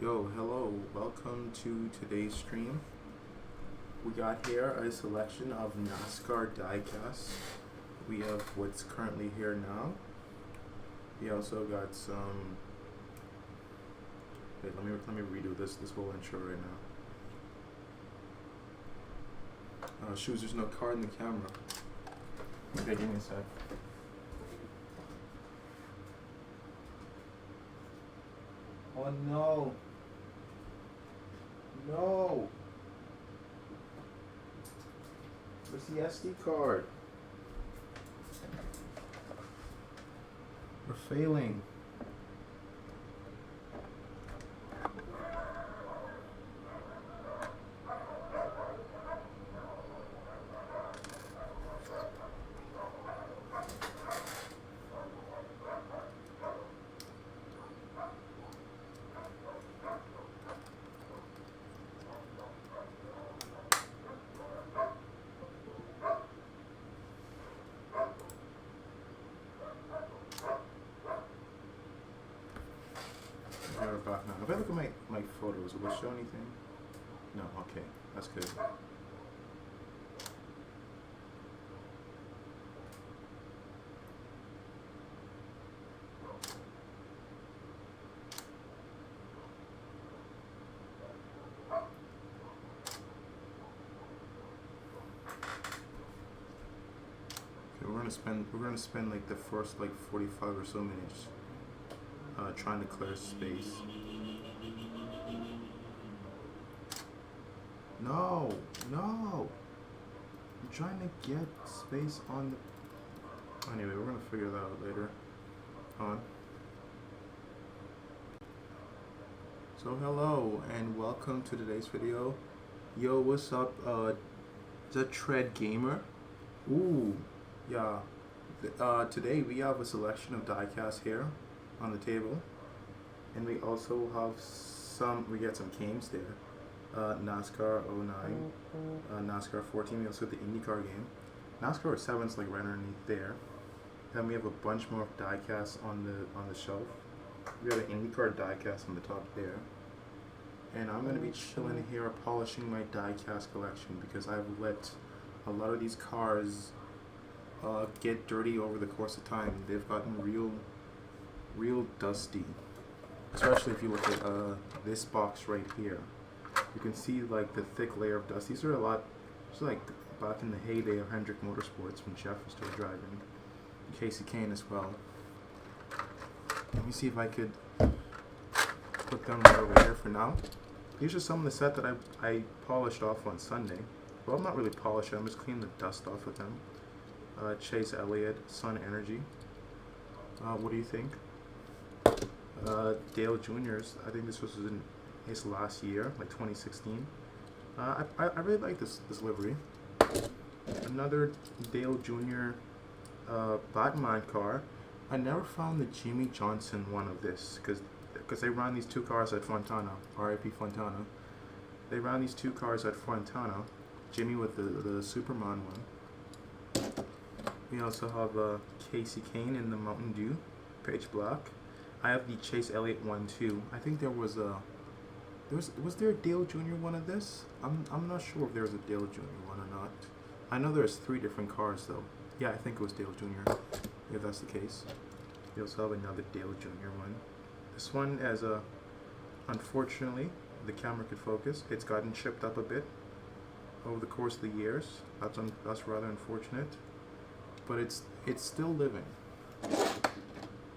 Yo, hello, welcome to today's stream. We got here a selection of NASCAR diecasts. We have what's currently here now. We also got some. Wait, let me redo this whole intro right now. Shoes, there's no card in the camera. Okay, give me a sec. Oh no! No! Where's the SD card? We're failing. Okay, we're back now. If I look at my photos, will it show anything? No, okay, that's good. We're gonna spend like the first 45 or so minutes trying to clear space. No, I'm trying to get space on the. Anyway, we're gonna figure that out later on. So hello and welcome to today's video. Yo, what's up? Is that Tread Gamer? Ooh, yeah. Today we have a selection of diecasts here on the table, and we also have we get some games there. NASCAR 09, NASCAR 14, we also have the IndyCar game. NASCAR 7's like right underneath there. Then we have a bunch more diecasts on the shelf. We have an IndyCar diecast on the top there. And I'm gonna be chilling here polishing my diecast collection because I've let a lot of these cars get dirty over the course of time. They've gotten real dusty, especially if you look at this box right here. You can see like the thick layer of dust. These are a lot, it's like back in the heyday of Hendrick Motorsports when Jeff was still driving, Casey Kane as well. Let me see if I could put them right over here for now. These are some of the set that I polished off on Sunday. Well, I'm not really polishing, I'm just cleaning the dust off with them. Chase Elliott, Sun Energy. What do you think? Dale Jr.'s, I think this was in his last year, like 2016. I really like this livery. Another Dale Jr. Batman car. I never found the Jimmy Johnson one of this because they ran these two cars at Fontana, R.I.P. Fontana. They ran these two cars at Fontana. Jimmy with the Superman one. We also have Casey Kane in the Mountain Dew, page black. I have the Chase Elliott one too. I think there was was there a Dale Jr. one of this? I'm not sure if there was a Dale Jr. one or not. I know there's 3 different cars though. Yeah, I think it was Dale Jr. if that's the case. We also have another Dale Jr. one. This one has unfortunately, the camera could focus. It's gotten chipped up a bit over the course of the years. That's rather unfortunate. But it's still living.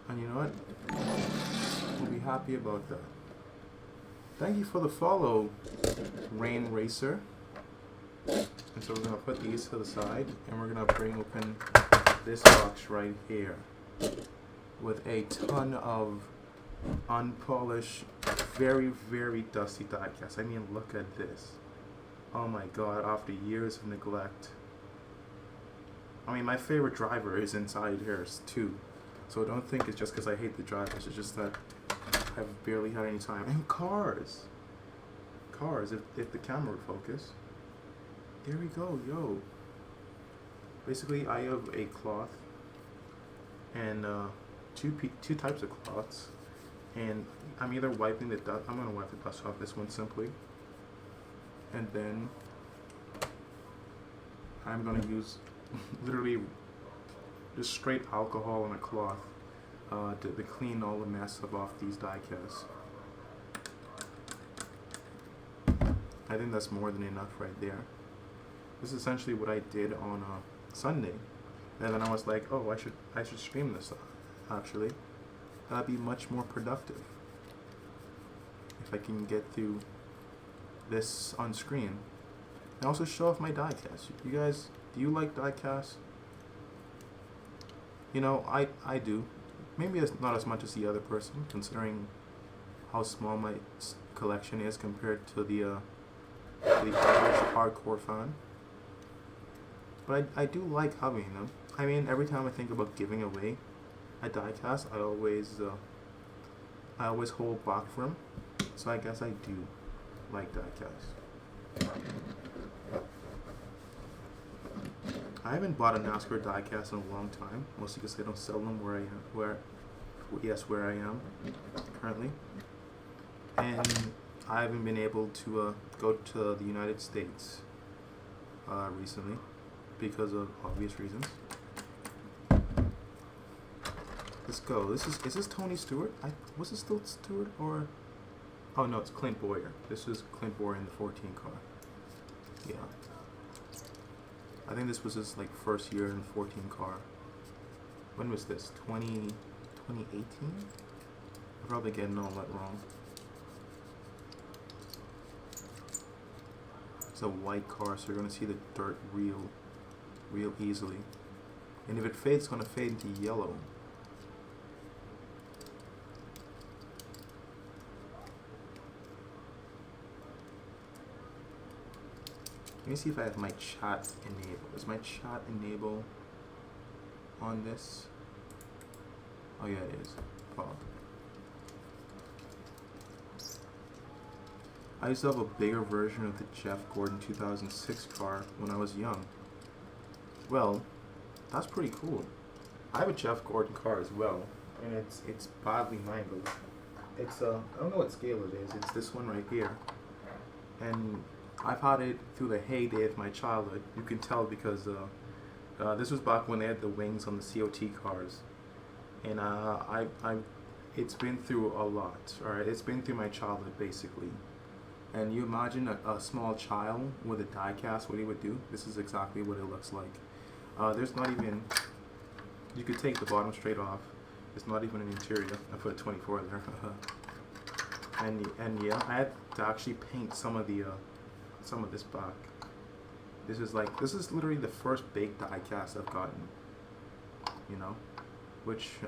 And you know what? We'll be happy about that. Thank you for the follow, Rain Racer. And so we're gonna put these to the side and we're gonna bring open this box right here with a ton of unpolished, very dusty diecasts. I mean, look at this. Oh my god, after years of neglect. I mean, my favorite driver is inside here too. So don't think it's just because I hate the drivers. It's just that I've barely had any time. And cars, if the camera would focus. There we go, yo. Basically, I have a cloth and two types of cloths. and I'm either wiping the dust. I'm gonna wipe the dust off this one simply, and then I'm gonna use literally just straight alcohol on a cloth to clean all the mess up off these die casts. I think that's more than enough right there. This is essentially what I did on Sunday, and then I was like, oh, I should stream this. Actually, that'd be much more productive if I can get through this on screen. And also show off my die cast. You guys, do you like die casts? You know, I do. Maybe it's not as much as the other person, considering how small my collection is compared to the average hardcore fan. But I do like having them. I mean, every time I think about giving away a die cast, I always hold back from them. So I guess I do like die casts. I haven't bought a NASCAR diecast in a long time, mostly because they don't sell them where I am currently, and I haven't been able to go to the United States recently because of obvious reasons. Let's go. Is this Tony Stewart? Was it still Stewart or? Oh no, it's Clint Boyer. This is Clint Boyer in the 14 car. Yeah. I think this was his like first year in the 14 car. When was this? 2018? I'm probably getting all that wrong. It's a white car, so you're gonna see the dirt real easily. And if it fades, it's gonna fade into yellow. Let me see if I have my chat enabled. Is my chat enable on this? Oh yeah, it is. Oh. I used to have a bigger version of the Jeff Gordon 2006 car when I was young. Well, that's pretty cool. I have a Jeff Gordon car as well, and it's badly mangled. It's I don't know what scale it is. It's this one right here, and I've had it through the heyday of my childhood. You can tell because this was back when they had the wings on the COT cars, and it's been through a lot. All right, it's been through my childhood basically. And you imagine a small child with a die cast, what he would do. This is exactly what it looks like. There's not even. You could take the bottom straight off. It's not even an interior. I put a 24 there. and yeah, I had to actually paint some of this back. This is literally the first big die cast I've gotten. You know, which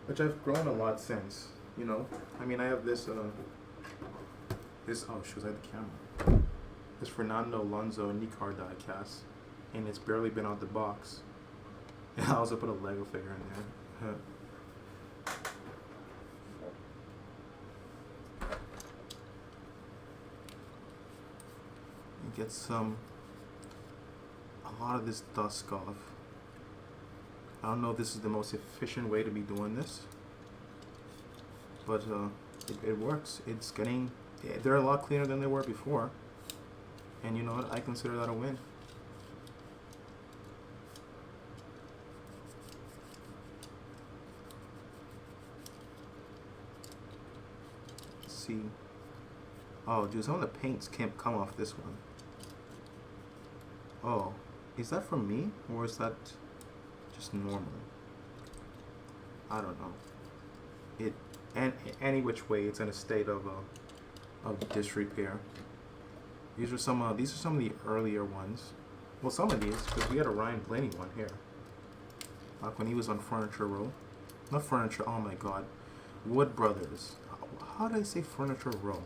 I've grown a lot since. You know, I mean, I have this oh, she was at the camera. This Fernando Alonso IndyCar die cast, and it's barely been out the box. And I also put a Lego figure in there. Get a lot of this dust off. I don't know if this is the most efficient way to be doing this, but it works. They're a lot cleaner than they were before, and you know what? I consider that a win. Let's see. Oh, dude, some of the paints can't come off this one. Oh, is that from me, or is that just normal? I don't know. Any which way, it's in a state of disrepair. These are some of the earlier ones. Well, some of these, because we had a Ryan Blaney one here, like when he was on Furniture Row. Not Furniture. Oh my God, Wood Brothers. How did I say Furniture Row?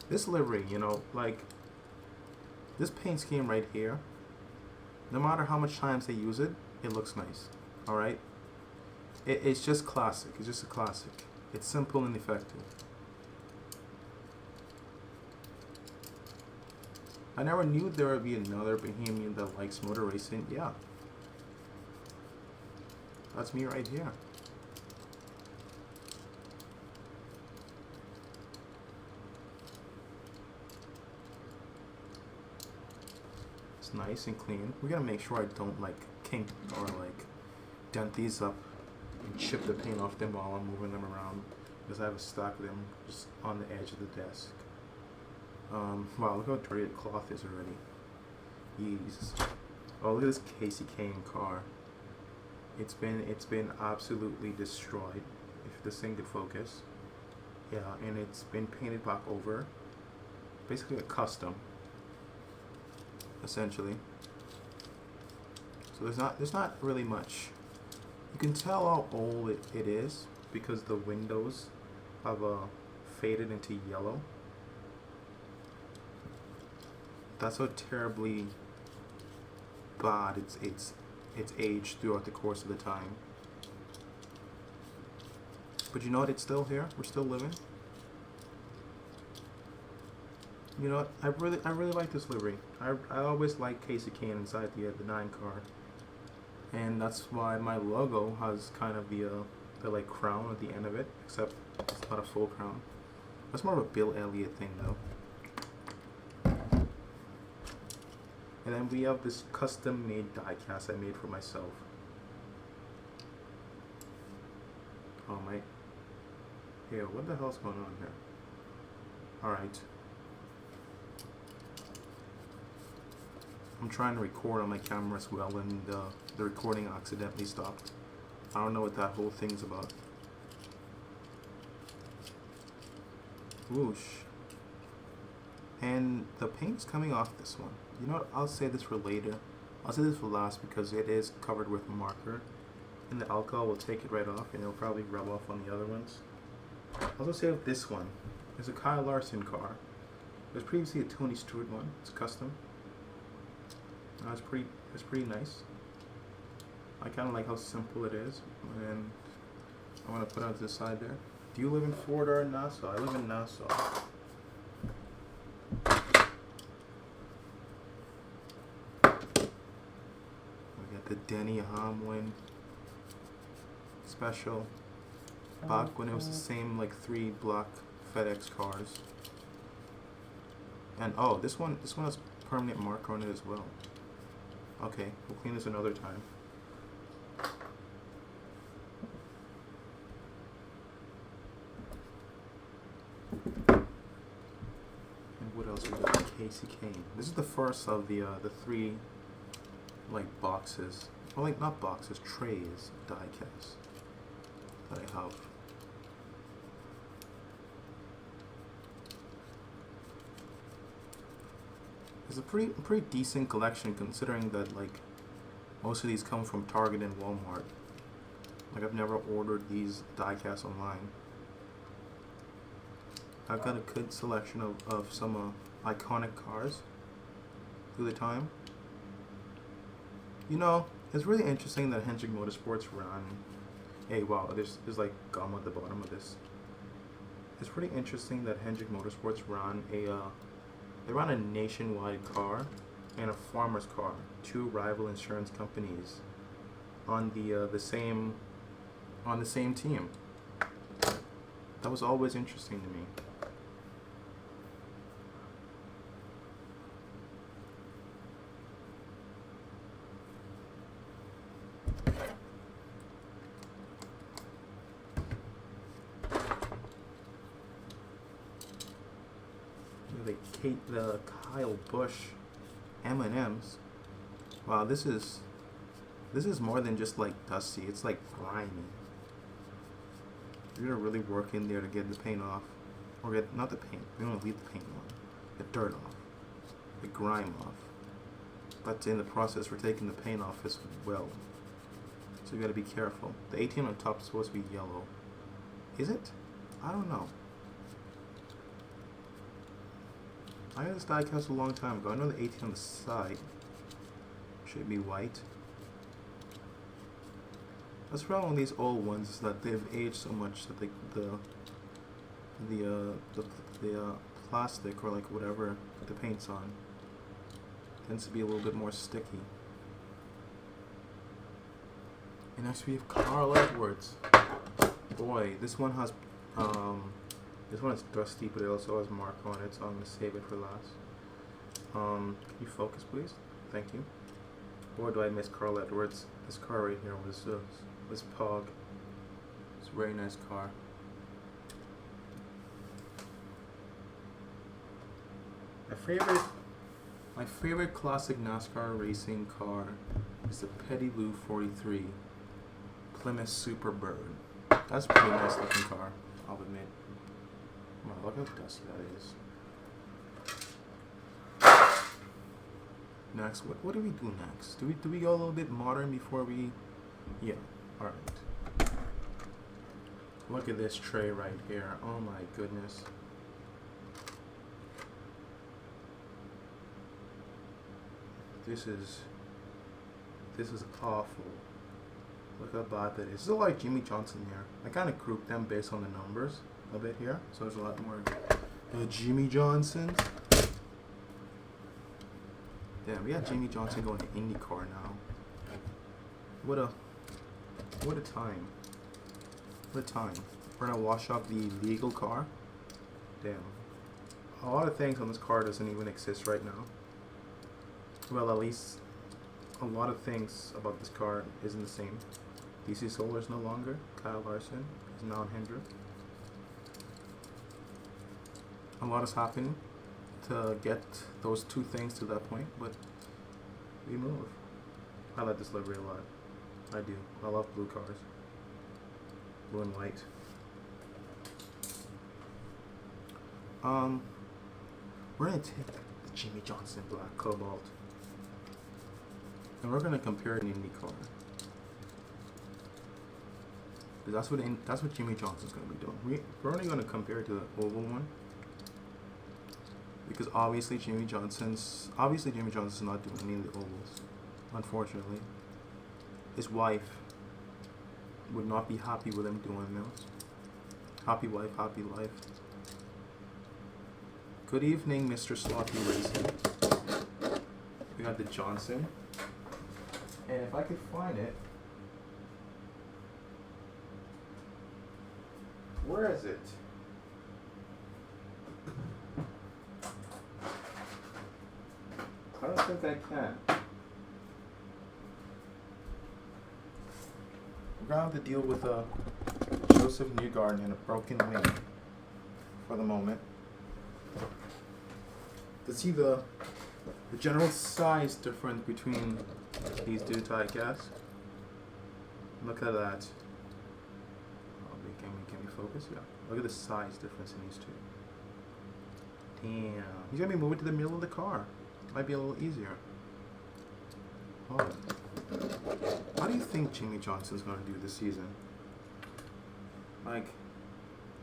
This livery, you know, like, this paint scheme right here, no matter how much times they use it, it looks nice, alright? It's just classic. It's just a classic. It's simple and effective. I never knew there would be another Bohemian that likes motor racing. Yeah. That's me right here. It's nice and clean. We gotta make sure I don't like kink or like dent these up and chip the paint off them while I'm moving them around, because I have a stack of them just on the edge of the desk. Wow, look how dirty the cloth is already. Jesus. Oh, look at this Casey Kane car. It's been absolutely destroyed. If this thing could focus. Yeah, and it's been painted back over. Basically a custom. Essentially. So there's not really much. You can tell how old it is because the windows have faded into yellow. That's how terribly bad it's aged throughout the course of the time. But you know what? It's still here. We're still living. You know what? I really like this livery. I always like Casey Kane inside the 9 car, and that's why my logo has kind of the like crown at the end of it, except it's not a full crown. That's more of a Bill Elliott thing though. And then we have this custom made die cast I made for myself. Oh my. Hey, what the hell's going on here? Alright. I'm trying to record on my camera as well, and the recording accidentally stopped. I don't know what that whole thing's about. Whoosh. And the paint's coming off this one. You know what? I'll say this for later. I'll say this for last because it is covered with marker, and the alcohol will take it right off, and it'll probably rub off on the other ones. I'll also say with this one, it's a Kyle Larson car. There's previously a Tony Stewart one. It's custom. It's pretty nice. I kind of like how simple it is, and I want to put it on to the side there. Do you live in Florida or Nassau? I live in Nassau. The Denny Hamlin special, back when it was the same like 3 black FedEx cars. And oh, this one has permanent marker on it as well. Okay, we'll clean this another time. And what else we got? Casey Kane. This is the first of the 3 like boxes, or like not boxes, trays, die casts that I have. It's a pretty decent collection considering that like most of these come from Target and Walmart. Like I've never ordered these die casts online. I've got a good selection of some iconic cars through the time. You know, it's really interesting that Hendrick Motorsports ran. Hey, wow, there's like gum at the bottom of this. It's pretty interesting that Hendrick Motorsports ran they ran a nationwide car and a farmer's car, 2 rival insurance companies on the same team. That was always interesting to me. The Kyle Busch M&Ms. Wow, this is more than just like dusty. It's like grimy. You're gonna really work in there to get the paint off, or get not the paint. We don't want to leave the paint on. The dirt off, the grime off. But in the process, we're taking the paint off as well. So you gotta be careful. The 18 on top is supposed to be yellow. Is it? I don't know. I got this die cast a long time ago. I know the 18 on the side should be white. That's the problem with these old ones, is that they've aged so much that the plastic, or like whatever the paint's on, tends to be a little bit more sticky. And next we have Carl Edwards. Boy, this one is dusty, but it also has mark on it, so I'm gonna save it for last. Can you focus, please? Thank you. Boy, do I miss Carl Edwards. This car right here was Pog. It's a very nice car. My favorite classic NASCAR racing car is the Petty Lou 43 Plymouth Superbird. That's a pretty nice looking car, I'll admit. Wow, look how dusty that is. Next, what do we do next? Do we go a little bit modern before we? Yeah, all right. Look at this tray right here. Oh my goodness. This is awful. Look how bad that is. There's a lot of Jimmy Johnson here. I kind of grouped them based on the numbers a bit here, so there's a lot more Jimmy Johnsons. Yeah, we got Jimmy Johnson going to IndyCar now. What a time. What a time. We're gonna wash up the legal car. Damn. A lot of things on this car doesn't even exist right now. Well, at least a lot of things about this car isn't the same. DC Solar is no longer. Kyle Larson is now in Hendrick. A lot has happened to get those two things to that point, but we move. I like this livery a lot. I do. I love blue cars. Blue and white. We're gonna take the Jimmy Johnson Black Cobalt, and we're gonna compare it in IndyCar. That's what Jimmy Johnson's gonna be doing. We're only gonna compare it to the oval one, because obviously Jimmy Johnson's not doing any of the ovals. Unfortunately, his wife would not be happy with him doing those. Happy wife, happy life. Good evening, Mr. Sloppy Racing. We got the Johnson. And if I could find it. Where is it? I don't think I can. We're gonna have to deal with Joseph Newgarden and a broken wing for the moment. To see the general size difference between these two diecasts. Look at that. Oh, can we focus? Yeah. Look at the size difference in these two. Damn. He's gonna be moving to the middle of the car. Might be a little easier. Oh. How do you think Jimmy Johnson's gonna do this season? Like,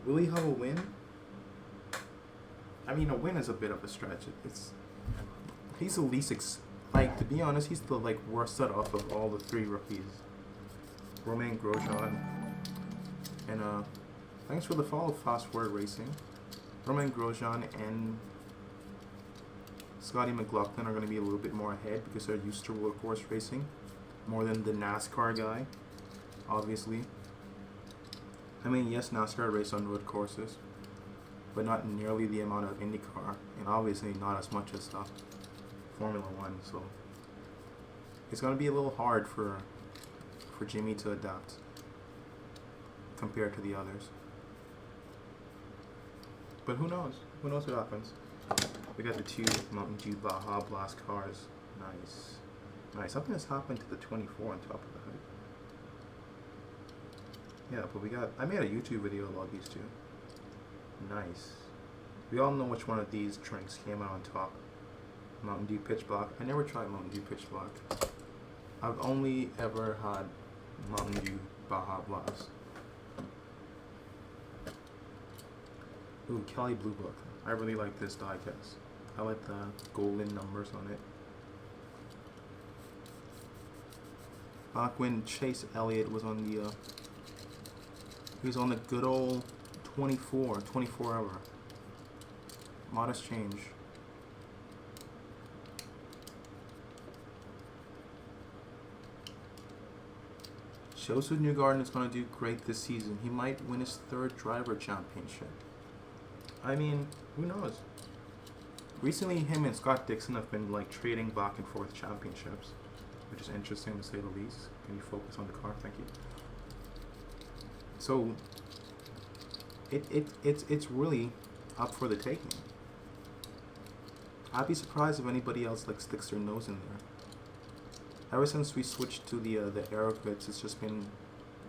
will he have a win? I mean, a win is a bit of a stretch. He's the least to be honest, he's the worst set off of all the three rookies. Romain Grosjean, and thanks for the follow, Fast Forward Racing. Romain Grosjean and Scotty McLaughlin are going to be a little bit more ahead because they're used to road course racing more than the NASCAR guy, obviously. I mean, yes, NASCAR race on road courses, but not nearly the amount of IndyCar, and obviously not as much as Formula One. So it's gonna be a little hard for Jimmy to adapt compared to the others. But who knows? Who knows what happens? We got the two Mountain Dew Baja Blast cars. Nice, nice. Something has happened to the 24 on top of the hood. Yeah, but I made a YouTube video about these two. Nice. We all know which one of these drinks came out on top. Mountain Dew Pitch Black. I never tried Mountain Dew Pitch Black. I've only ever had Mountain Dew Baja Blast. Ooh, Kelly Blue Book. I really like this diecast. I like the golden numbers on it. Back when Chase Elliott was on the he was on the good old 24 hour. Modest change. Joseph Newgarden is going to do great this season. He might win his third driver championship. I mean, who knows? Recently, him and Scott Dixon have been like trading back and forth championships, which is interesting to say the least. Can you focus on the car? Thank you. So, it's really up for the taking. I'd be surprised if anybody else like sticks their nose in there. Ever since we switched to the aero grids, it's just been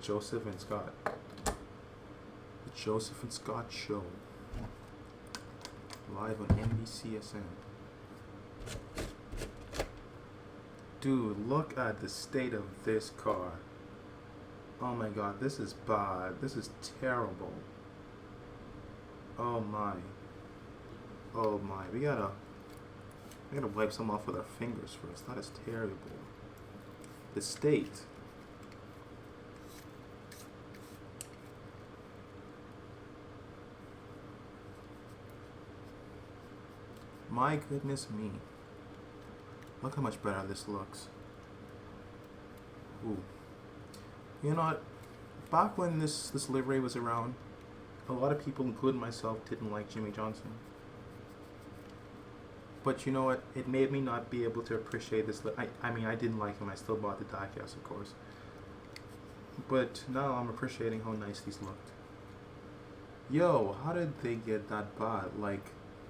Joseph and Scott. The Joseph and Scott show. Live on NBCSN. Dude, look at the state of this car. Oh my god, this is bad. This is terrible. Oh my. Oh my. We gotta wipe some off with our fingers first. That is terrible. The state. My goodness me. Look how much better this looks. Ooh. You know what? Back when this livery was around, a lot of people, including myself, didn't like Jimmy Johnson. But you know what? It made me not be able to appreciate this. I mean, I didn't like him. I still bought the diecast, of course. But now I'm appreciating how nice these looked. Yo, how did they get that bad? Like,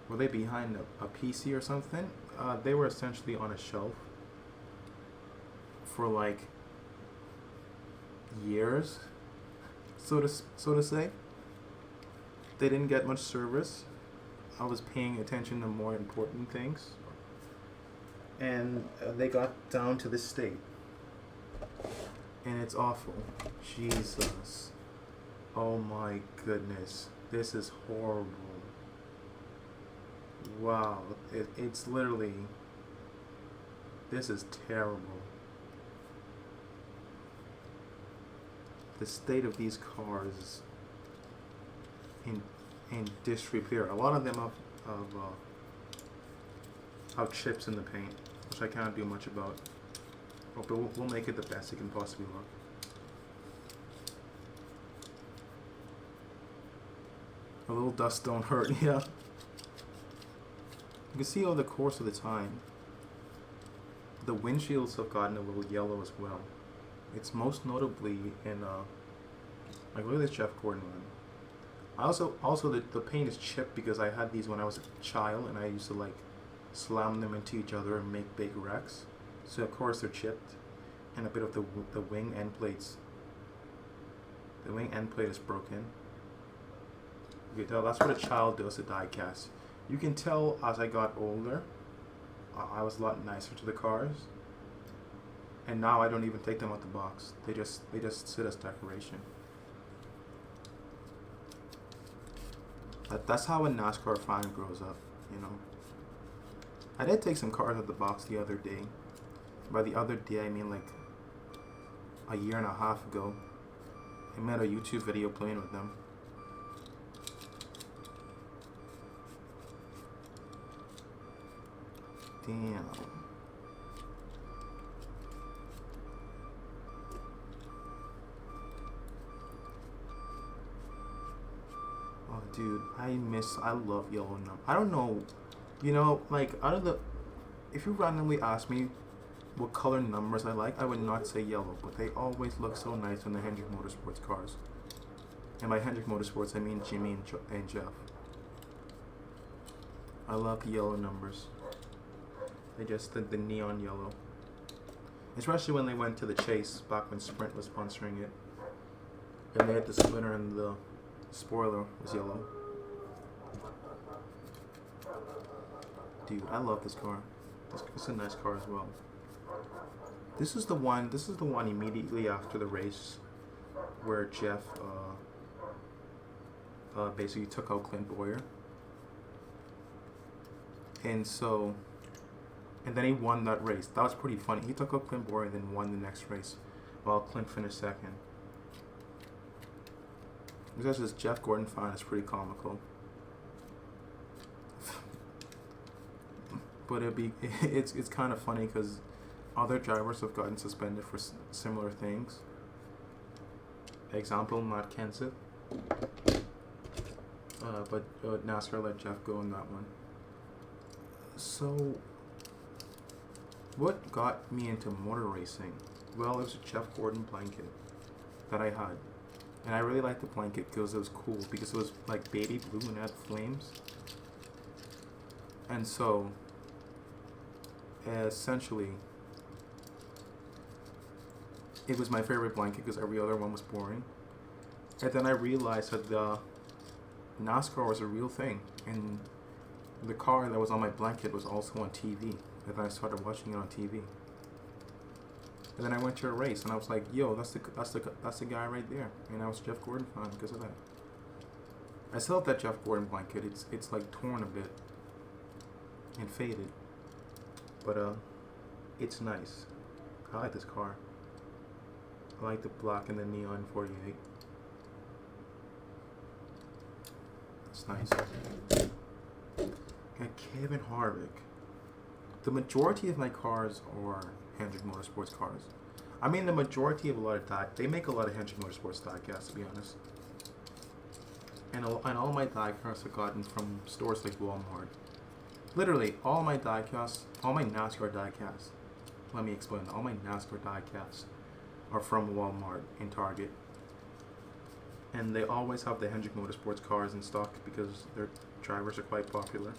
were they behind a PC or something? They were essentially on a shelf for like years, so to say. They didn't get much service. I was paying attention to more important things, and they got down to this state, and it's awful. Jesus, oh my goodness, this is horrible. Wow, it's literally, this is terrible. The state of these cars in disrepair. A lot of them have chips in the paint, which I can't do much about. But we'll make it the best it can possibly look. A little dust don't hurt, yeah. You can see over the course of the time, the windshields have gotten a little yellow as well. It's most notably in, like, look at this Jeff Gordon one. Also the paint is chipped because I had these when I was a child and I used to like slam them into each other and make big wrecks. So of course they're chipped, and a bit of the wing end plates. The wing end plate is broken. You can tell that's what a child does to diecast. You can tell as I got older, I was a lot nicer to the cars, and now I don't even take them out the box. They just sit as decoration. That's how a NASCAR fan grows up, you know. I did take some cars out the box the other day. By the other day, I mean like a year and a half ago. I made a YouTube video playing with them. Damn. Oh, dude, I love yellow number. I don't know, you know, like, if you randomly ask me what color numbers I like, I would not say yellow, but they always look so nice on the Hendrick Motorsports cars. And by Hendrick Motorsports, I mean Jimmy and Jeff. I love the yellow numbers. They just, the neon yellow. Especially when they went to the chase, back when Sprint was sponsoring it. And they had the splitter and the spoiler was yellow. Dude, I love this car. It's a nice car as well. This is the one immediately after the race where Jeff basically took out Clint Boyer. And then he won that race. That was pretty funny. He took out Clint Boyer and then won the next race while Clint finished second. Because this Jeff Gordon fan is pretty comical. But it's kind of funny because other drivers have gotten suspended for similar things. example, not Kenseth. But NASCAR let Jeff go on that one. So, what got me into motor racing? Well, it was a Jeff Gordon blanket that I had. And I really liked the blanket because it was cool, because it was like baby blue and it had flames. And so, essentially, it was my favorite blanket because every other one was boring. And then I realized that the NASCAR was a real thing, and the car that was on my blanket was also on TV. And then I started watching it on TV. And then I went to a race, and I was like, "Yo, that's the guy right there." And I was a Jeff Gordon fan because of that. I still have that Jeff Gordon blanket. It's like torn a bit and faded, but it's nice. I like this car. I like the black and the neon 48. It's nice. Got Kevin Harvick. The majority of my cars are Hendrick Motorsports cars. I mean, the majority of they make a lot of Hendrick Motorsports diecasts, to be honest. And all my diecasts are gotten from stores like Walmart. Literally, all my diecasts, all my NASCAR diecasts, let me explain, all my NASCAR diecasts are from Walmart and Target. And they always have the Hendrick Motorsports cars in stock because their drivers are quite popular.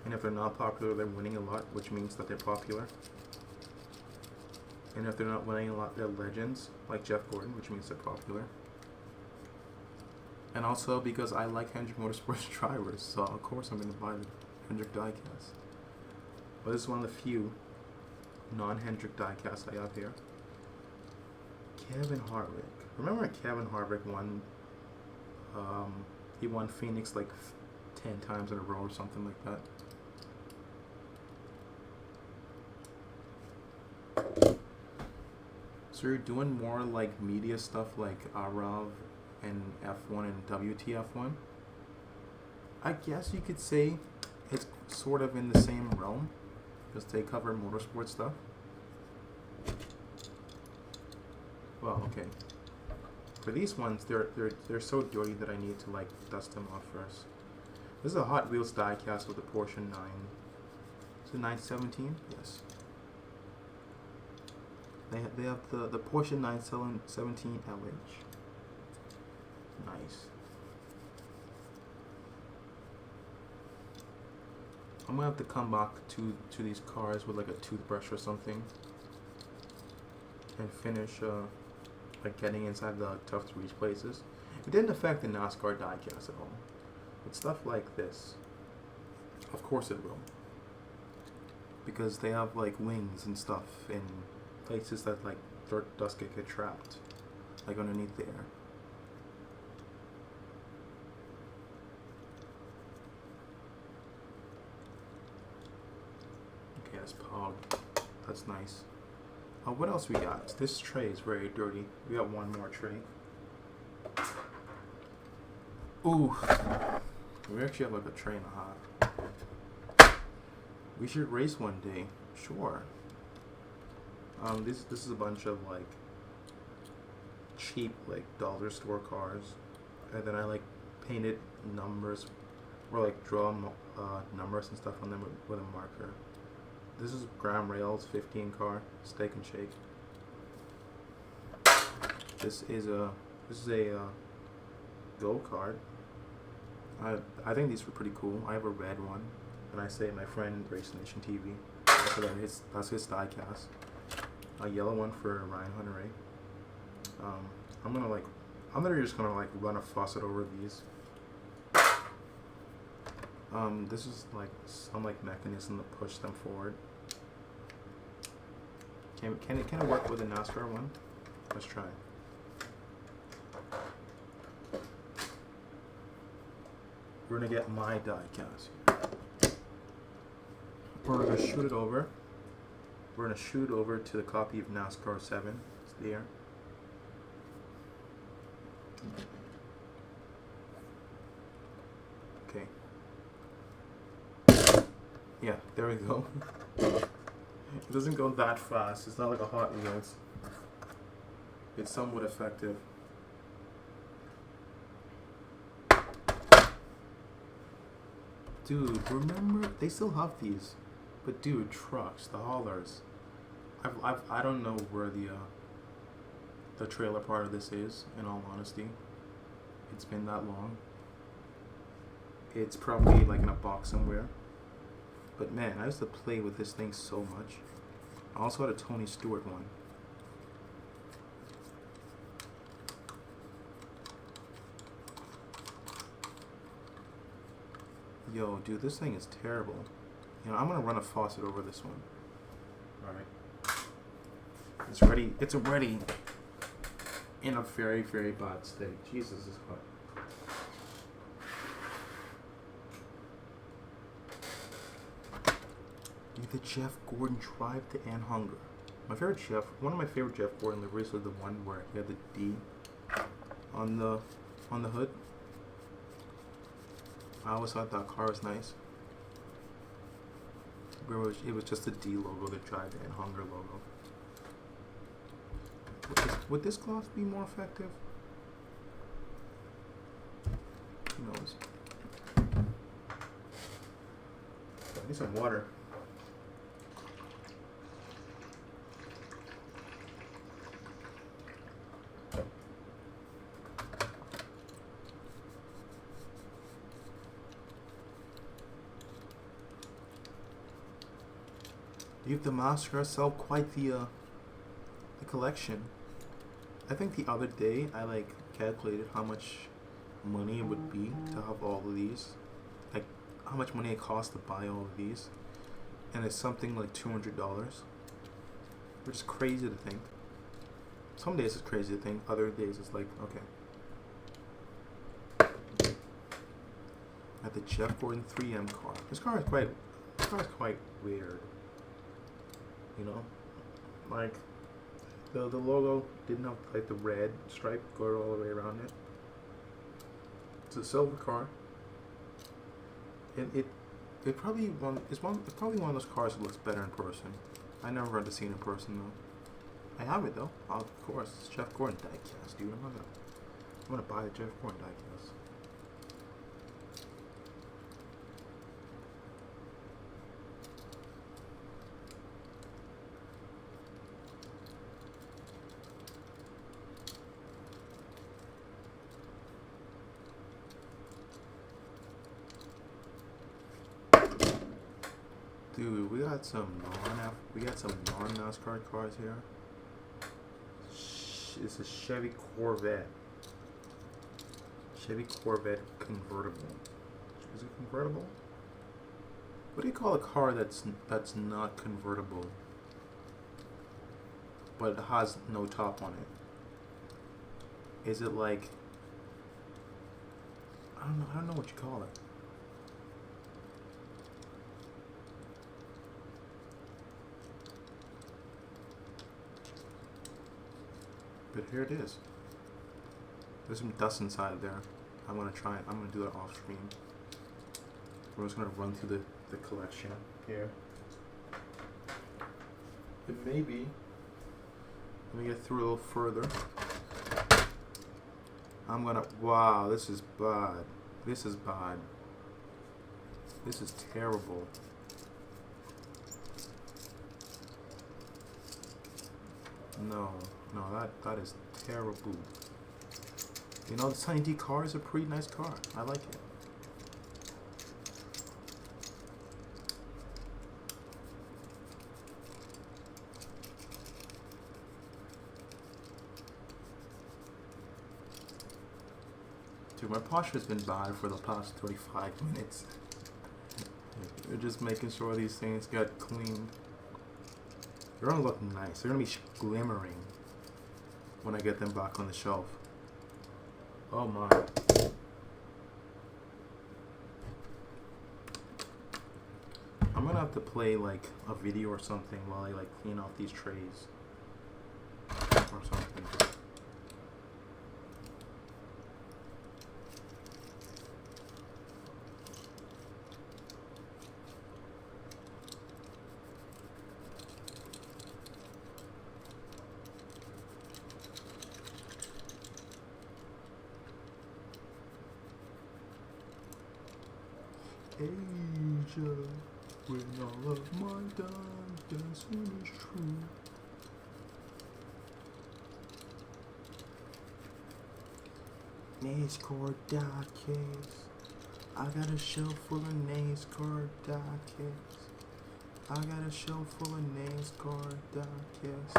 And if they're not popular, they're winning a lot, which means that they're popular. And if they're not winning a lot, they're legends, like Jeff Gordon, which means they're popular. And also because I like Hendrick Motorsports drivers, so of course I'm going to buy the Hendrick diecast. But this is one of the few non-Hendrick diecasts I have here. Kevin Harvick. Remember when Kevin Harvick won? He won Phoenix like 10 times in a row or something like that. So you're doing more like media stuff like Arav and F1 and WTF1? I guess you could say it's sort of in the same realm because they cover motorsport stuff. Well, okay. For these ones, they're so dirty that I need to like dust them off first. This is a Hot Wheels diecast with a Porsche 9. Is it 917? Yes. They have the Porsche 917 LH. Nice. I'm gonna have to come back to these cars with like a toothbrush or something and finish like getting inside the tough to reach places. It didn't affect the NASCAR diecast at all. But stuff like this, of course it will, because they have like wings and stuff in places that like dirt dust get trapped, like underneath the air. Okay, that's Pog. That's nice. What else we got? This tray is very dirty. We got one more tray. Ooh. We actually have like a tray and a half. We should race one day. Sure. This is a bunch of like cheap like dollar store cars, and then I like painted numbers or like draw numbers and stuff on them with a marker. This is Graham Rails 15 car, Steak and Shake. This is a go-kart. I think these were pretty cool. I have a red one, and I say my friend Race Nation TV. That's his diecast. A yellow one for Ryan Hunter. I'm just gonna like run a faucet over these. This is like some like mechanism to push them forward. Can it work with a NASCAR one? Let's try. We're gonna get my diecast. We're gonna shoot it over. We're gonna shoot over to the copy of NASCAR 7. It's there. Okay. Yeah, there we go. It doesn't go that fast. It's not like a Hot Wheels. it's somewhat effective. Dude, remember they still have these, but dude, trucks, the haulers. I don't know where the trailer part of this is. In all honesty, it's been that long. It's probably like in a box somewhere. But man, I used to play with this thing so much. I also had a Tony Stewart one. Yo, dude, this thing is terrible. You know, I'm gonna run a faucet over this one. Alright. It's ready. It's already in a very, very bad state. Jesus, it's hot. The Jeff Gordon Drive to End Hunger. My favorite Jeff, one of my favorite Jeff Gordon liveries is the one where he had the D on the hood. I always thought that car was nice. It was just the D logo, the Drive to End Hunger logo. Would this cloth be more effective? Who knows? I need some water. The mascara sell quite the collection. I think the other day I like calculated how much money it would be to have all of these, like how much money it costs to buy all of these, and it's something like $200, which is crazy to think. Some days it's crazy to think, other days it's like okay. At the Jeff Gordon 3M car. This car is quite weird. You know, like the logo didn't have like the red stripe go all the way around it. It's a silver car, and it's probably one of those cars that looks better in person. I never got to see it in person though. I have it though, of course. It's Jeff Gordon diecast, dude. I'm gonna buy the Jeff Gordon diecast. Dude, we got some non-NASCAR cars here. It's a Chevy Corvette. Chevy Corvette convertible. Is it convertible? What do you call a car that's not convertible, but it has no top on it? Is it like I don't know what you call it. But here it is. There's some dust inside there. I'm gonna do that off screen. We're just gonna run through the collection here. But maybe let me get through a little further. Wow, this is bad. This is bad. This is terrible. No, that is terrible. You know, the Sunny D car is a pretty nice car. I like it. Dude, my posture's been bad for the past 35 minutes. We're just making sure these things get cleaned. They're gonna look nice. They're gonna be glimmering when I get them back on the shelf. Oh my. I'm gonna have to play like a video or something while I like clean off these trays or something. Asia, when all of my dancing is true. NASCAR Diecast. I got a shelf full of NASCAR Diecast. I got a shelf full of NASCAR Diecast.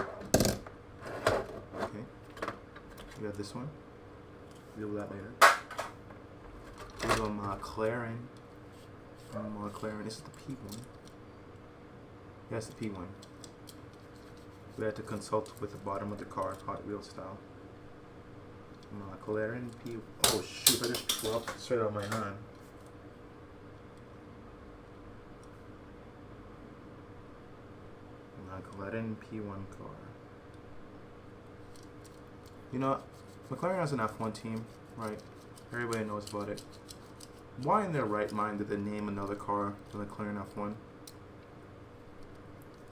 Okay. We got this one. Deal with that later. We have a McLaren. McLaren. This is the P1. That's the P1. We had to consult with the bottom of the car, Hot Wheels style. McLaren P. Oh shoot! I just dropped straight out of my hand. McLaren P1 car. You know, McLaren has an F1 team, right? Everybody knows about it. Why in their right mind did they name another car the McLaren F1?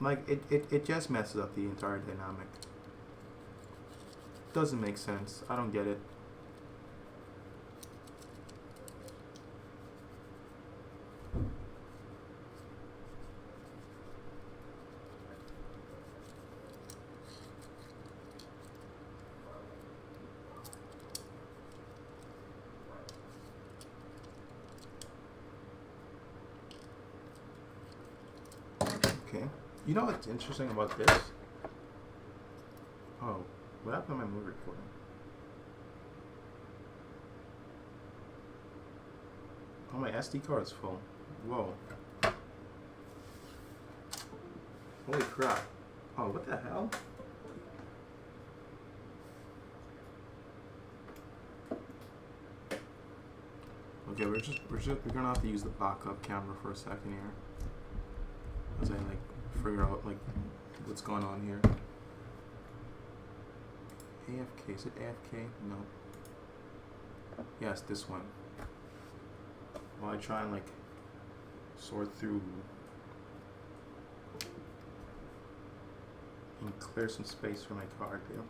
Like, it just messes up the entire dynamic. Doesn't make sense. I don't get it. Okay. You know what's interesting about this? Oh, what happened to my movie recording? Oh, my SD card's full. Whoa. Holy crap. Oh, what the hell? Okay, we're gonna have to use the backup camera for a second here. As I like figure out like what's going on here. AFK, is it AFK? No. Yes, this one. While I try and like sort through and clear some space for my card here.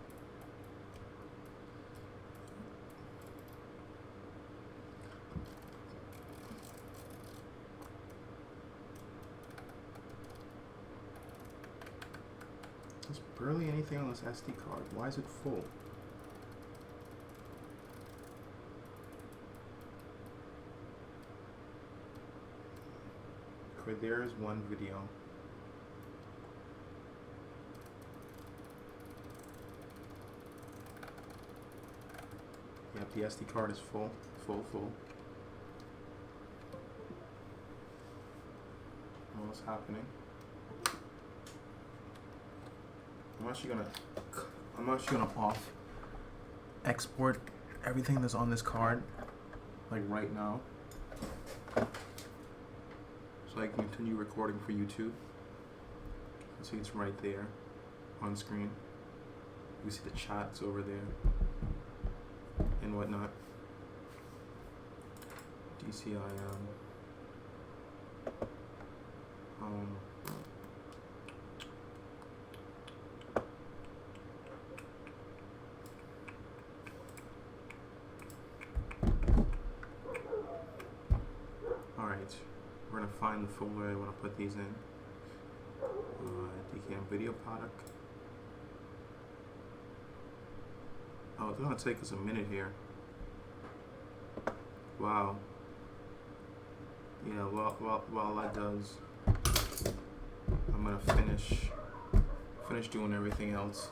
There's barely anything on this SD card. Why is it full? Okay, there is one video. Yep, the SD card is full. What's happening? I'm actually gonna off export everything that's on this card, like right now, so I can continue recording for YouTube. See, it's right there on screen. You see the chats over there and whatnot. DCIM. Alright, we're gonna find the folder I want to put these in. DKM video product. Oh, it's gonna take us a minute here. Wow. Yeah, while that does, I'm gonna finish doing everything else.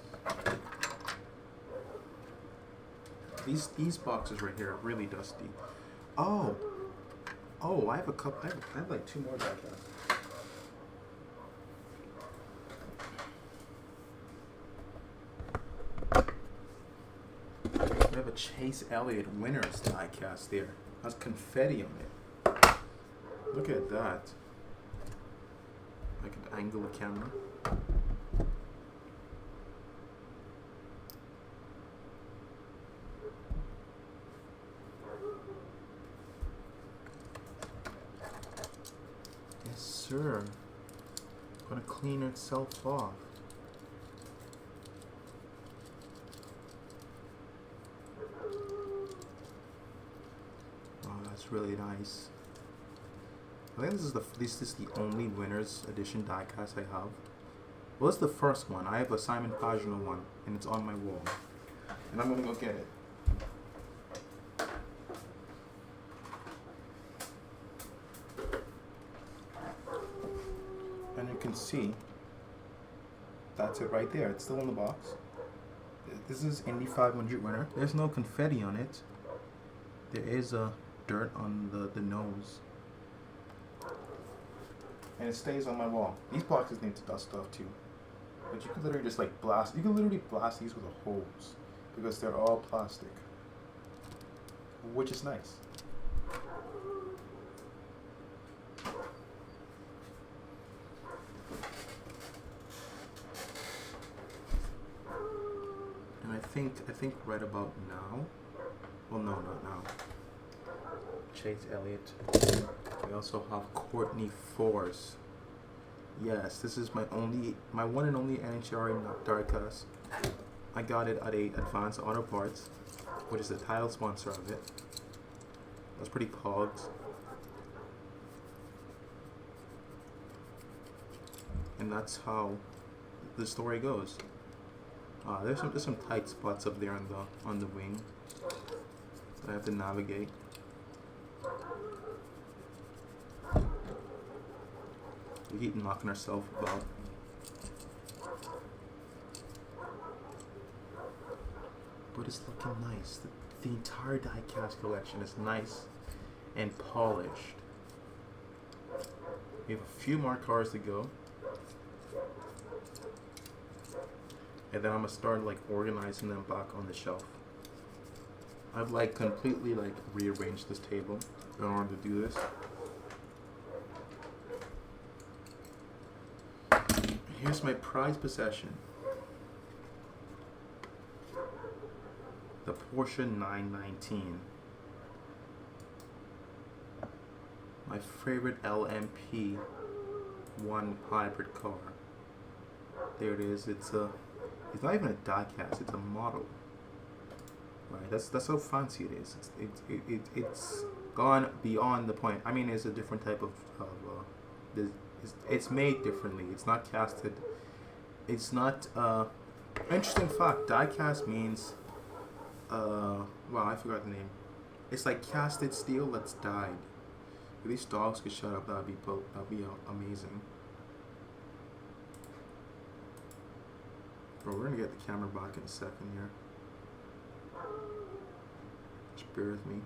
These boxes right here are really dusty. Oh, I have a couple. I have like 2 more back there. We have a Chase Elliott Winners diecast there. Has confetti on it. Look at that. I can angle the camera. Yes, sir. Gonna clean itself off. Oh, that's really nice. I think this is the only winners edition diecast I have. Well, it's the first one. I have a Simon Pagino one, and it's on my wall. And I'm gonna go get it. And you can see, that's it right there. It's still in the box. This is Indy 500 winner. There's no confetti on it. There is a dirt on the nose. And it stays on my wall. These boxes need to dust off too. But you can literally just like blast, you can literally blast these with a hose because they're all plastic, which is nice. And I think right about now, well no, not now. Chase Elliott. We also have Courtney Force. Yes, this is my one and only NHRA diecast. I got it at a Advanced Auto Parts, which is the title sponsor of it. That's pretty pogs. And that's how the story goes. There's some tight spots up there on the wing that I have to navigate. We keep knocking ourselves about. But it's looking nice. The entire diecast collection is nice and polished. We have a few more cars to go. And then I'm gonna start like organizing them back on the shelf. I've like completely like rearranged this table in order to do this. Here's my prized possession. The Porsche 919. My favorite LMP1 hybrid car. There it is. It's not even a diecast, it's a model. Right, that's how fancy it is. It's gone beyond the point. I mean, it's a different type of it's made differently. It's not casted. It's not interesting fact, diecast means well, I forgot the name. It's like casted steel that's dyed. If these dogs could shut up, that'd be amazing. Bro, we're gonna get the camera back in a second here. Just bear with me.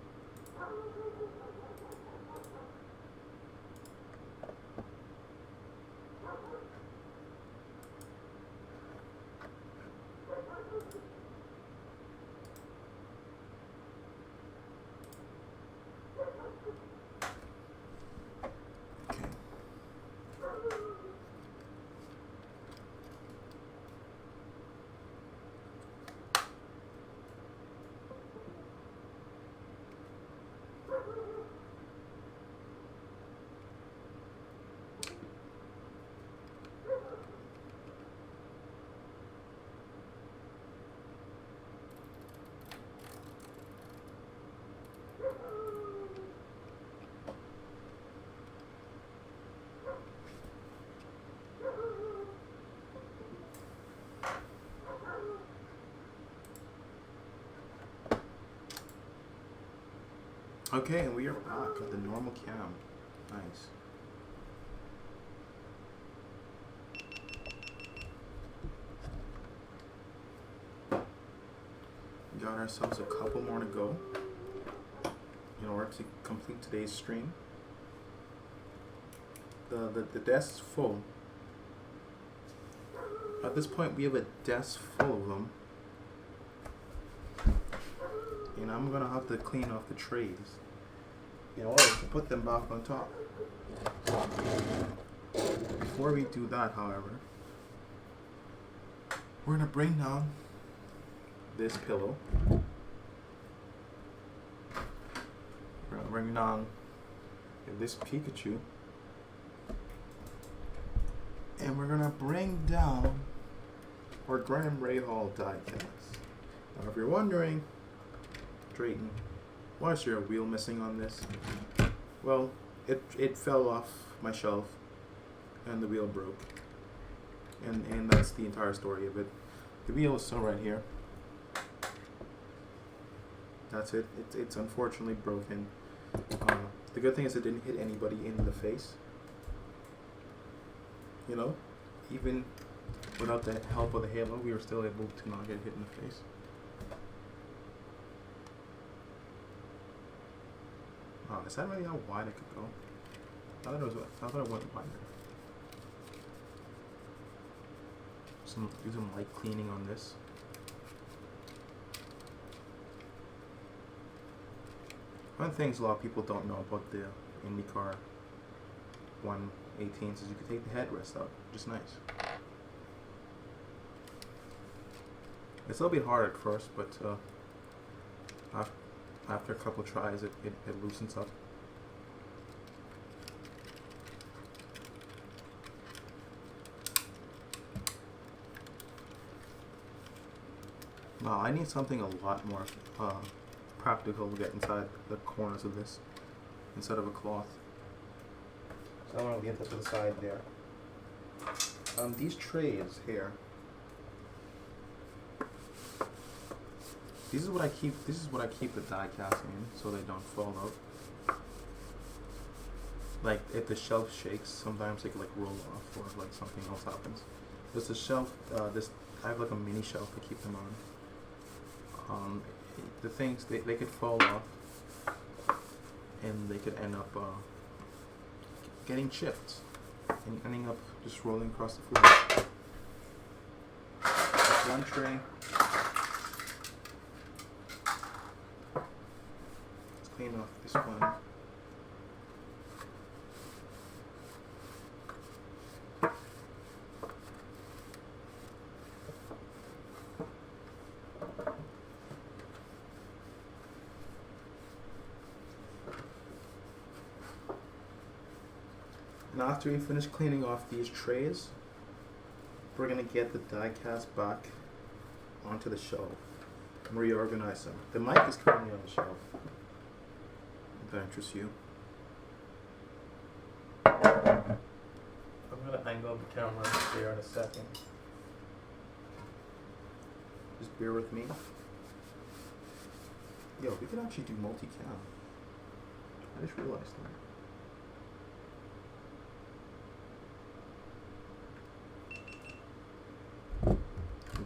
Okay, and we are back at the normal cam. Nice. We got ourselves a couple more to go in order to complete today's stream. The desk is full. At this point, we have a desk full of them. And I'm gonna have to clean off the trays in order to put them back on top. Before we do that, however, we're gonna bring down this pillow. We're gonna bring down this Pikachu. And we're gonna bring down our Graham Rahal diecast. Now, if you're wondering, Drayton, why is there a wheel missing on this? Well, it fell off my shelf, and the wheel broke, and that's the entire story of it. The wheel is still right here. That's it. It's unfortunately broken. The good thing is it didn't hit anybody in the face. You know, even without the help of the halo, we were still able to not get hit in the face. Is that really how wide it could go? I thought it went wider. Do some light cleaning on this. One of the things a lot of people don't know about the IndyCar 118s is you can take the headrest out, which is nice. It's a little bit hard at first, but after a couple tries, it loosens up. Now, I need something a lot more practical to get inside the corners of this instead of a cloth. So I'm going to get this to the side there. These trays here. This is what I keep the die cast in so they don't fall out. Like if the shelf shakes, sometimes they can like roll off or like something else happens. There's a shelf. I have like a mini shelf to keep them on. The things they could fall off, and they could end up getting chipped and ending up just rolling across the floor. That's one tray. Let's clean off this one. Now after we finish cleaning off these trays, we're going to get the die cast back onto the shelf and reorganize them. The mic is currently on the shelf, if that interests you. I'm going to angle the camera there in a second. Just bear with me. Yo, we could actually do multi-cam. I just realized that.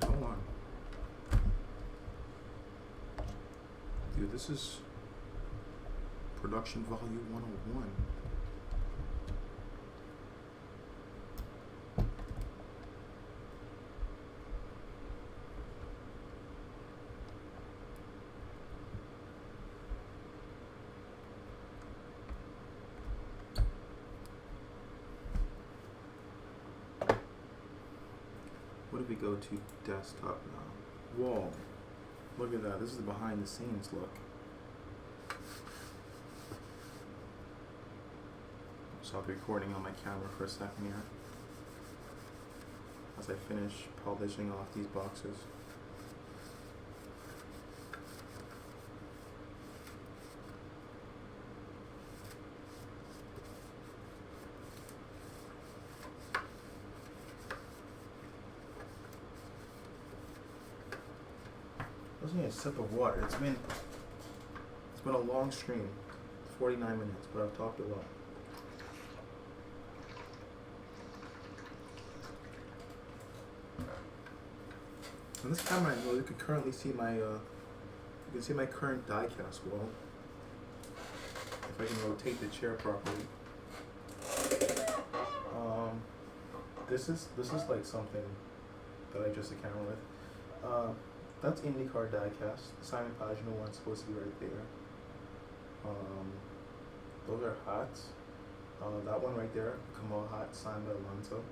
Hold on. Dude, this is production value 101. What if we go to desktop now? Whoa. Look at that. This is the behind the scenes look. Stop recording on my camera for a second here as I finish polishing off these boxes. I was getting a sip of water. It's been a long stream, 49 minutes, but I've talked a lot. On this camera angle, you can currently see my current die cast wall. If I can rotate the chair properly. This is like something that I just account with. That's IndyCar diecast. The Simon Pagino one's supposed to be right there. Those are hats. That one right there, Kamal hat signed by Alonso.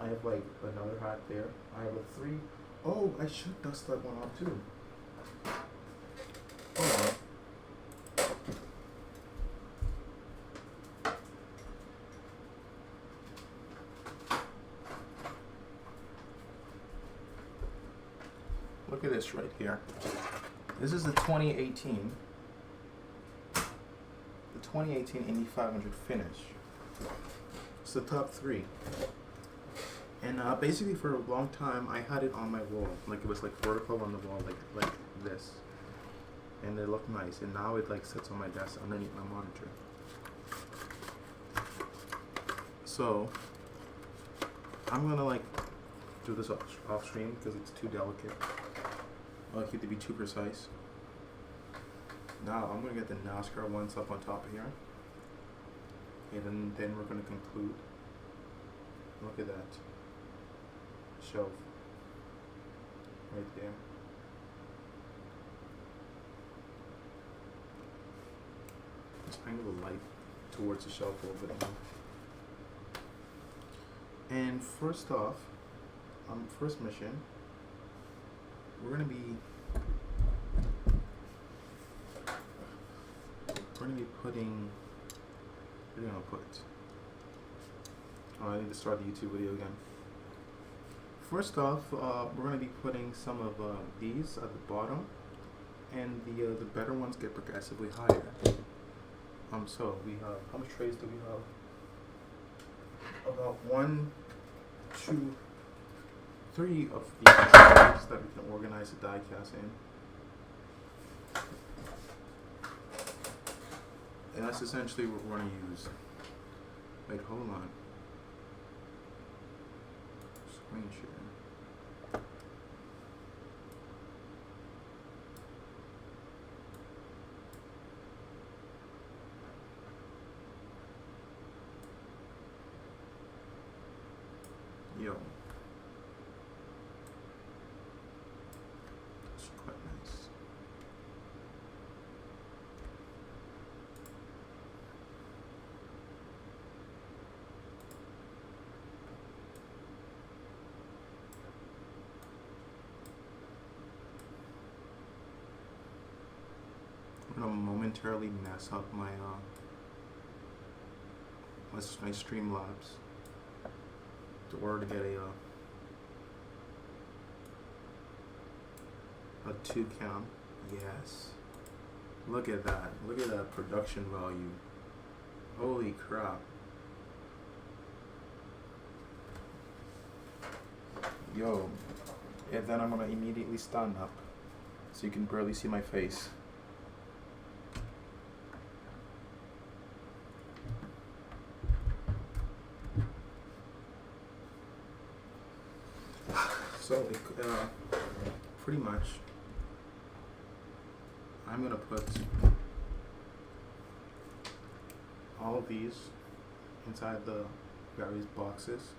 I have like another hat there. I have a 3. Oh, I should dust that one off too. Hold on. Look at this right here. This is the 2018 2018 Indy 500 finish. It's the top 3. And basically for a long time I had it on my wall, like it was like vertical on the wall, like this, and it looked nice. And now it like sits on my desk underneath my monitor. So I'm gonna like do this off stream because it's too delicate. I like it to be too precise. Now I'm gonna get the NASCAR ones up on top of here, and then we're gonna conclude. Look at that shelf right there. Let's angle the light towards the shelf a little bit more. And first off, on first mission, we're gonna be putting. What are you gonna put? Oh, I need to start the YouTube video again. First off, we're gonna be putting some of these at the bottom, and the better ones get progressively higher. So we have, how much trays do we have? About 1, 2, 3 of these trays that we can organize the die cast in. And that's essentially what we're going to use. Wait, hold on. Screen share. Yo. That's quite nice. I'm gonna momentarily mess up my my Streamlabs in order to get a 2 cam. Yes. Look at that. Look at that production value. Holy crap. Yo. And then I'm gonna immediately stand up so you can barely see my face. So, pretty much, I'm gonna put all of these inside the various boxes.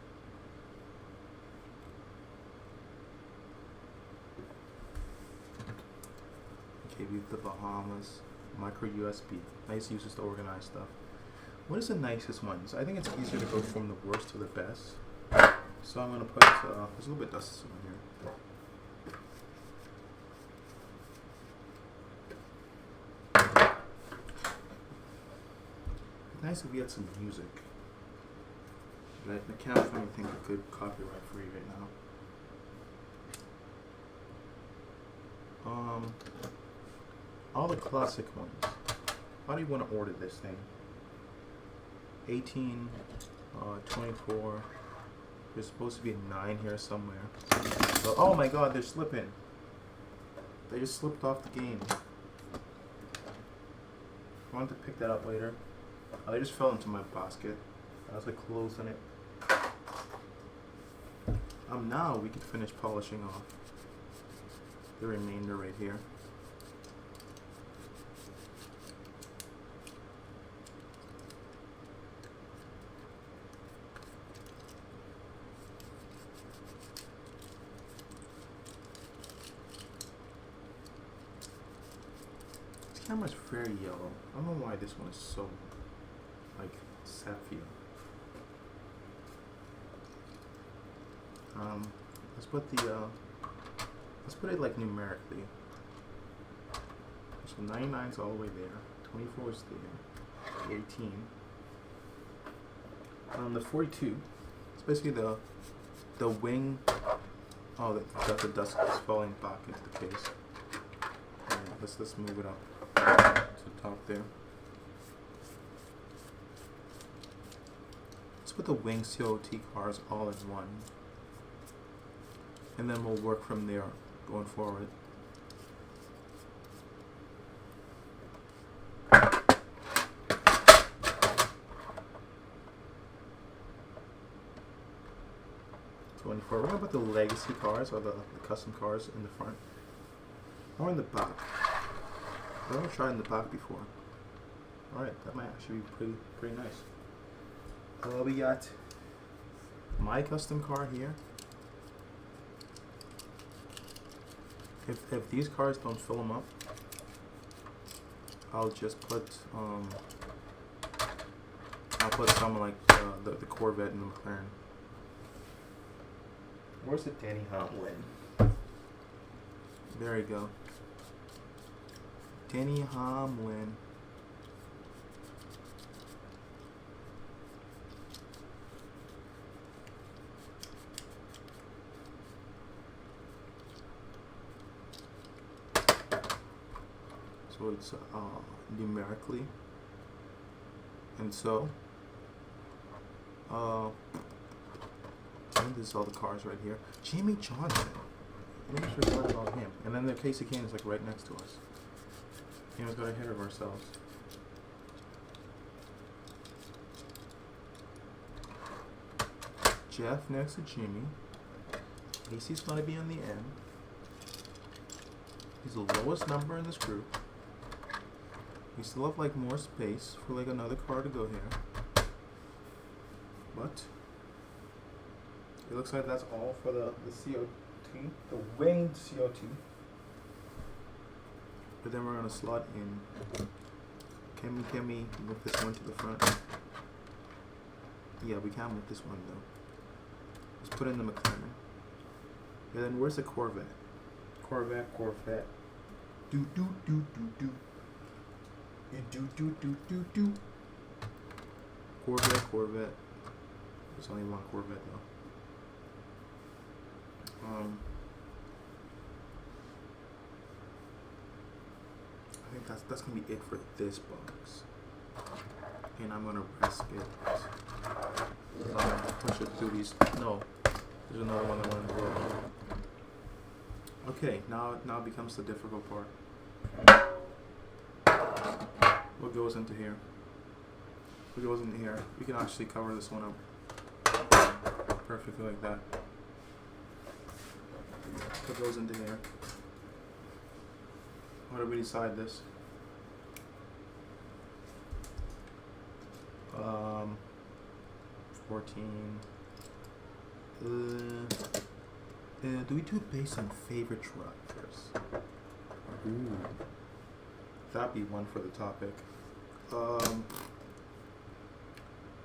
Okay, we have the Bahamas, micro USB, nice uses to organize stuff. What is the nicest ones? I think it's easier to go from the worst to the best. So I'm gonna put, there's a little bit of dust in here. Nice if we had some music. But I can't find anything good copyright free right now. All the classic ones. How do you want to order this thing? 18, 24. There's supposed to be a 9 here somewhere. But, oh my god, they're slipping. They just slipped off the game. I want to pick that up later. Oh, they just fell into my basket. I was like closing it. Now we could finish polishing off the remainder right here. This camera's very yellow. I don't know why this one is so like sapphire. Let's put it like numerically. So 99's all the way there. 24 is there. 18. The 42. It's basically the wing. Oh, the dust is falling back into the case. Let's move it up to the top there. let's put the wing COT cars all in one. And then we'll work from there going forward. We're gonna put the legacy cars or the custom cars in the front or in the back. I've never tried in the back before. Alright, that might actually be pretty nice. We got my custom car here. If these cars don't fill them up, I'll just put something like the Corvette and the McLaren. Where's the Denny Hamlin? There you go. Denny Hamlin. So it's numerically, and so and this is all the cars right here. Jamie Johnson. I almost forgot about him. And then the Casey Kane is like right next to us. You know, got ahead of ourselves. Jeff next to Jimmy. Casey's gonna be on the end. He's the lowest number in this group. We still have like more space for like another car to go here. But it looks like that's all for the COT, the winged COT. But then we're gonna slot in. Can we move this one to the front? Yeah, we can move this one though. Let's put in the McLaren. And then where's the Corvette? Corvette. Do. Do. Corvette. There's only one Corvette though. I think that's gonna be it for this box. And I'm gonna risk it. Push it through these. No, there's another one that went in the road. Okay, now it becomes the difficult part. What goes into here? What goes into here? We can actually cover this one up perfectly like that. What goes into here? What do we decide this? 14. Do we do it based on favorite drivers? Ooh, that'd be one for the topic.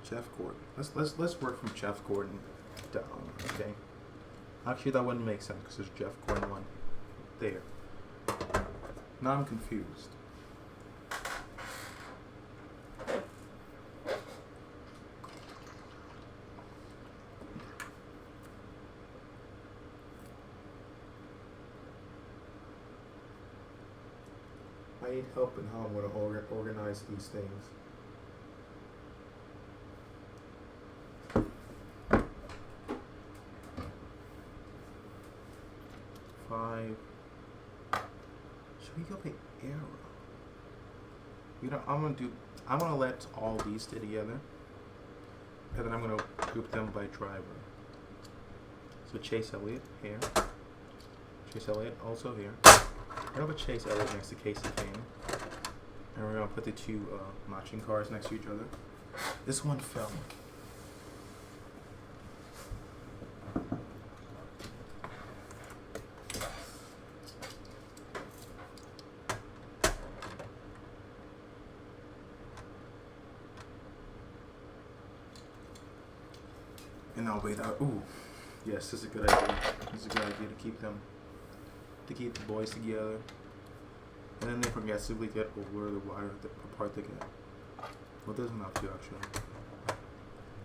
Jeff Gordon. Let's work from Jeff Gordon down. Okay. Actually, that wouldn't make sense because there's Jeff Gordon one there. Now I'm confused. I need help in how I'm going to organize these things. Should we go by arrow? You know, I'm gonna let all these stay together, and then I'm gonna group them by driver. So Chase Elliott here. Chase Elliott also here. We're gonna put Chase Elliott next to Casey Kane, and we're gonna put the two matching cars next to each other. This one fell. And I'll wait out. Ooh, yes, this is a good idea. This is a good idea to keep the boys together, and then they progressively get over the wire apart they get. Well, it doesn't have to actually.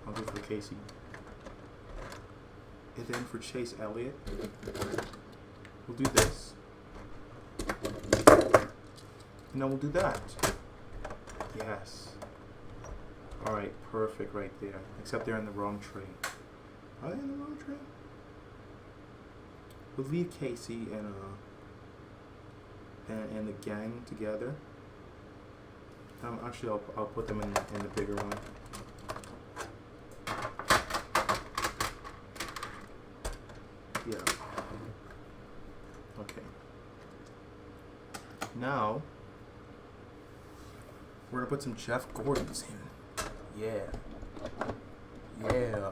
I'll go for Casey, and then for Chase Elliott, we'll do this, and then we'll do that. Yes. Alright, perfect right there. Except they're in the wrong tray. Are they in the wrong tray? We'll leave Casey and the gang together. Actually, I'll put them in the bigger one. Yeah. Okay. Now we're gonna put some Jeff Gordons in. Yeah. Yeah.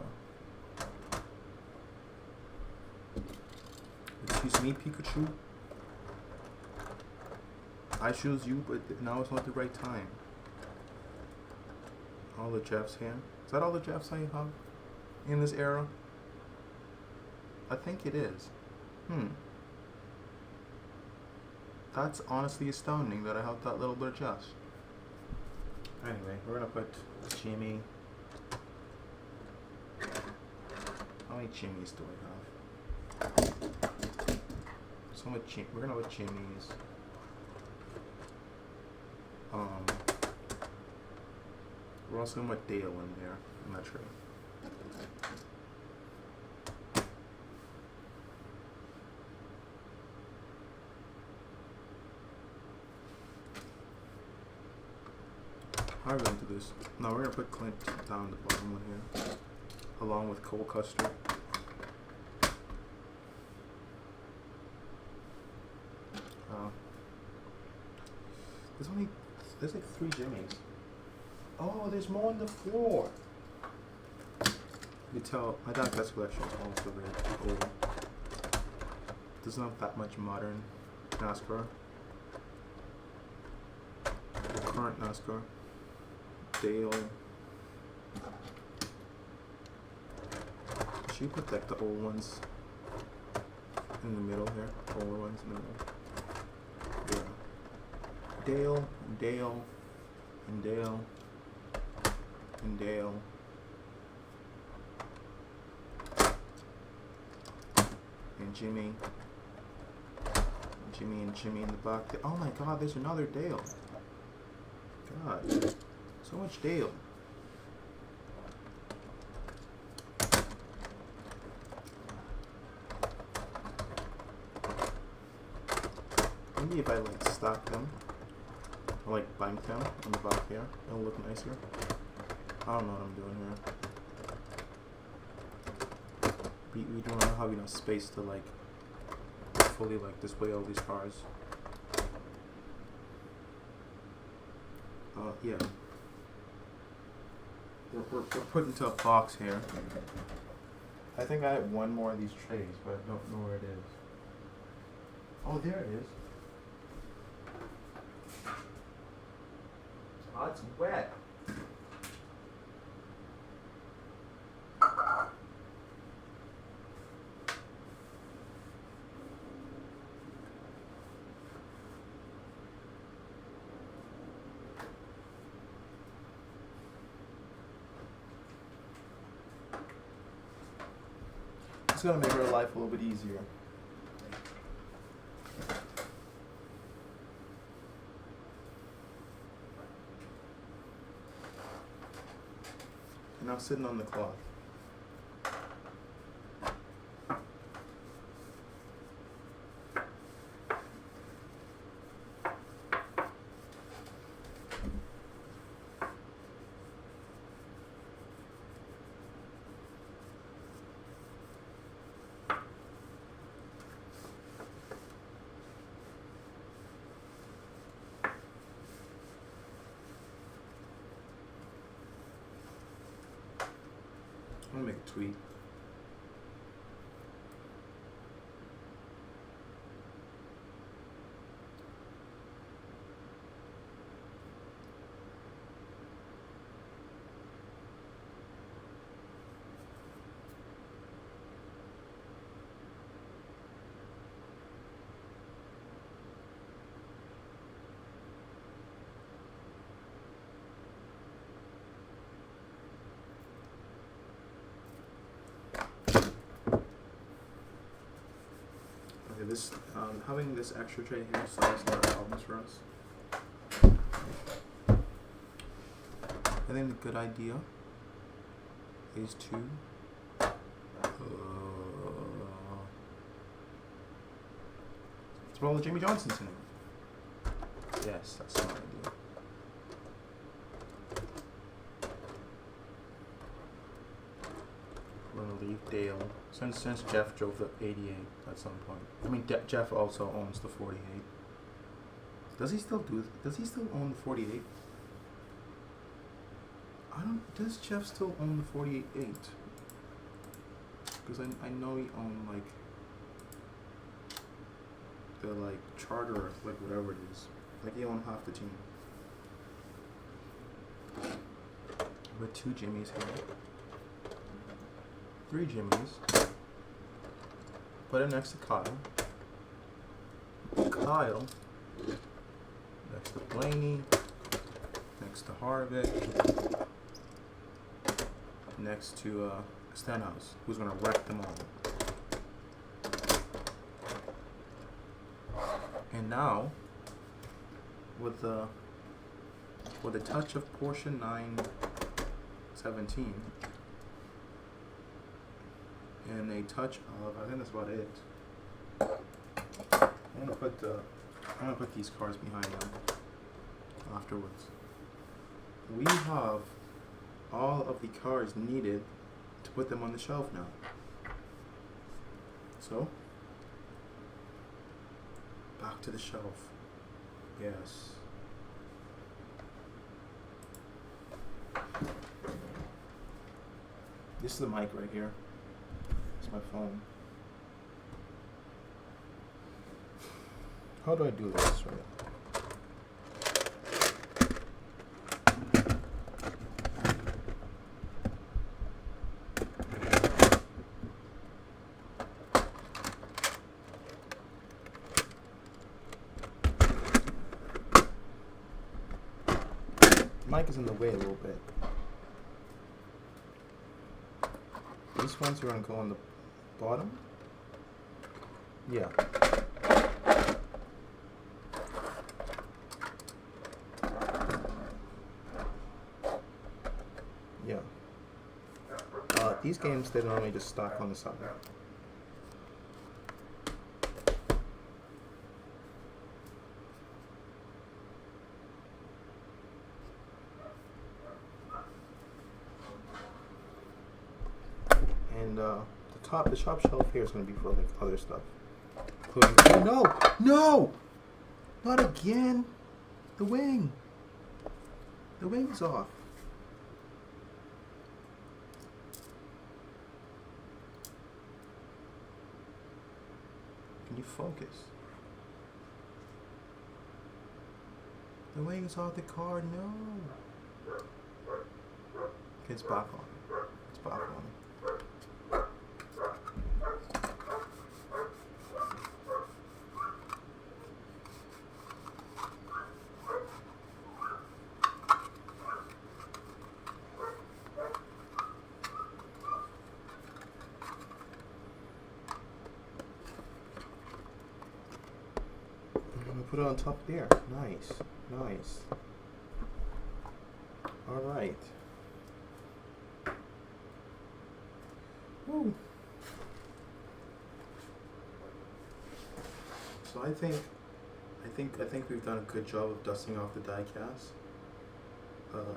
Excuse me, Pikachu. I choose you, but now it's not the right time. All the Jeffs here. Is that all the Jeffs I have in this era? I think it is. That's honestly astounding that I have that little bit of Jeffs. Anyway, we're gonna put Jimmy. How many Jimmys do I have? So much. We're gonna put Jimmys. We're also gonna put Dale in there in that tray. How are we gonna do this? No, we're gonna put Clint down the bottom one here, along with Cole Custer. There's like 3 Jimmys. Oh, there's more on the floor. You can tell my Diecast collection is also very old. Doesn't have that much modern NASCAR. The current NASCAR. Dale. Should you put like the old ones in the middle here? Older ones in the middle. Yeah. Dale, Dale, and Dale, and Dale. And Jimmy. Jimmy and Jimmy in the back. Oh my god, there's another Dale. God. So much Dale. Maybe if I like stack them, or like bank them on the back here, it'll look nicer. I don't know what I'm doing here. We don't have enough space to like fully like display all these cars. Yeah. We're put into a box here. I think I have one more of these trays, but I don't know where it is. Oh, there it is. Oh, it's wet. It's gonna make our life a little bit easier. And now sitting on the cloth. I'm gonna make a tweet. This having this extra tray here solves a lot of problems for us. I think the good idea is to throw all the Jimmy Johnsons in it. Yes, that's my idea. We're gonna leave Dale since Jeff drove the 88 at some point. I mean, Jeff also owns the 48. Does he still own the 48? Does Jeff still own the 48? Because I know he owned like the like charter, like whatever it is. Like he owned half the team. With 2 Jimmys here. 3 Jimmys. Put it next to Kyle. Kyle. Next to Blaney. Next to Harvick. Next to Stenhouse, who's gonna wreck them all. And now, with a touch of Porsche 917 and a touch of, I think that's about it. I'm gonna put these cars behind them afterwards. We have all of the cars needed to put them on the shelf now. So, back to the shelf. Yes. This is the mic right here. It's my phone. How do I do this right? Mic is in the way a little bit. These ones are going to go on the bottom. Yeah. Yeah. These games, they normally just stack on the side. And the top shelf here is going to be for like other stuff, including. Oh, no, not again! The wing is off. Can you focus? The wing is off the car. No. Okay, it's back on. It's back on. Put it on top there. Nice. Nice. Alright. Woo. So I think we've done a good job of dusting off the die cast.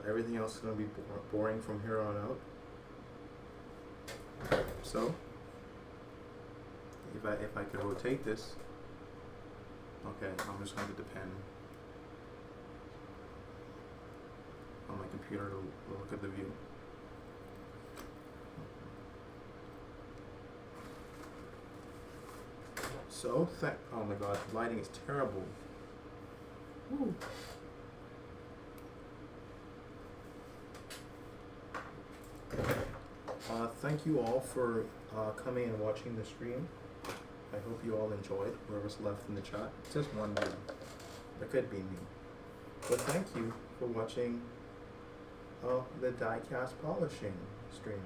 Everything else is going to be boring from here on out. So if I could rotate this. Okay, I'm just going to depend on my computer to look at the view. So, oh my god, lighting is terrible. Woo. Thank you all for coming and watching the stream. I hope you all enjoyed, whoever's left in the chat. It's just one view. That could be me. But thank you for watching the Diecast Polishing stream.